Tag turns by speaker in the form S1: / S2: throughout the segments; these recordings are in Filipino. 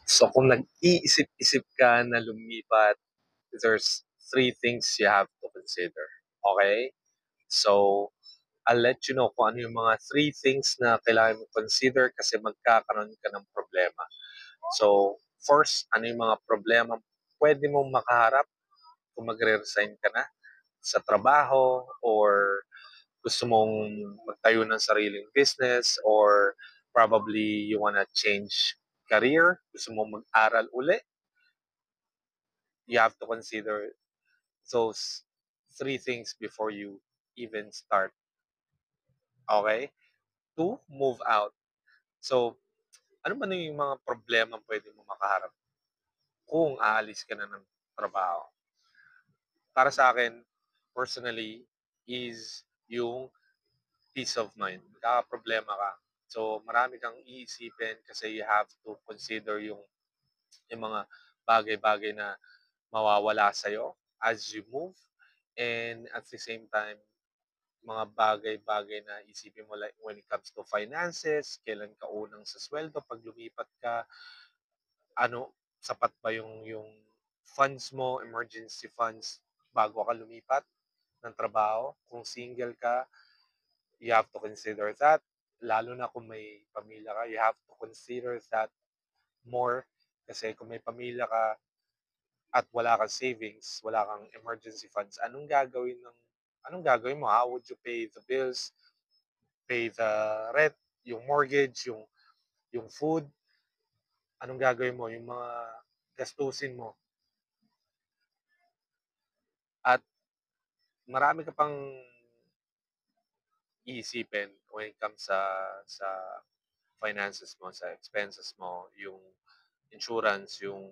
S1: So kung nag-iisip-isip ka na lumipat, there's three things you have to consider. Okay? So, I'll let you know kung ano yung mga three things na kailangan mo consider kasi magkakaroon ka ng problema. So, first, ano yung mga problema pwede mong makaharap kung magre-resign ka na sa trabaho or gusto mong magtayo ng sariling business or probably you wanna change career, gusto mong mag-aral uli, you have to consider those three things before you even start. Okay? Two, move out. So, ano ba na yung mga problema pwede mo makaharap kung aalis ka na ng trabaho? Para sa akin, personally, is yung peace of mind. Magkakaproblema ka. So, marami kang iisipin kasi you have to consider yung mga bagay-bagay na mawawala sa'yo as you move. And at the same time, mga bagay-bagay na isipin mo like when it comes to finances, kailan ka unang sa sweldo pag lumipat ka, ano, sapat ba yung funds mo, emergency funds bago ka lumipat ng trabaho? Kung single ka, you have to consider that. Lalo na kung may pamilya ka, you have to consider that more. Kasi kung may pamilya ka at wala kang savings, wala kang emergency funds, anong gagawin mo? How would you pay the bills, pay the rent, yung mortgage, yung food? Anong gagawin mo? Yung mga gastusin mo. At marami ka pang iisipin when it comes sa finances mo, sa expenses mo, yung insurance, yung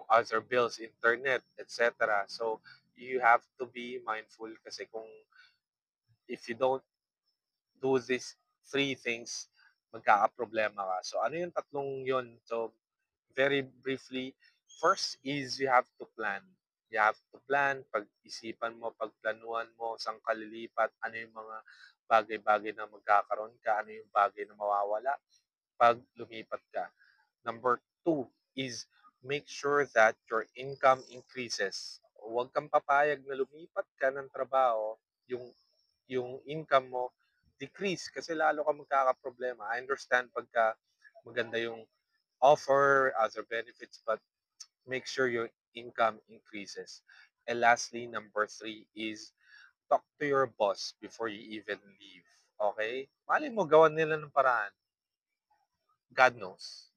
S1: other bills, internet, etc. So, you have to be mindful kasi kung if you don't do these three things, magkakaproblema ka. So, ano yung tatlong yun? So, very briefly, first is you have to plan. You have to plan, pag-isipan mo, pagplanuhan mo, saan ka lilipat, ano yung mga bagay-bagay na magkakaroon ka, ano yung bagay na mawawala pag lumipat ka. Number two is make sure that your income increases. Huwag kang papayag na lumipat ka ng trabaho, yung income mo decrease kasi lalo ka magkakaproblema. I understand pagka maganda yung offer, other benefits, but make sure your income increases. And lastly, number three is talk to your boss before you even leave. Okay? Malay mo, gawan nila ng paraan. God knows.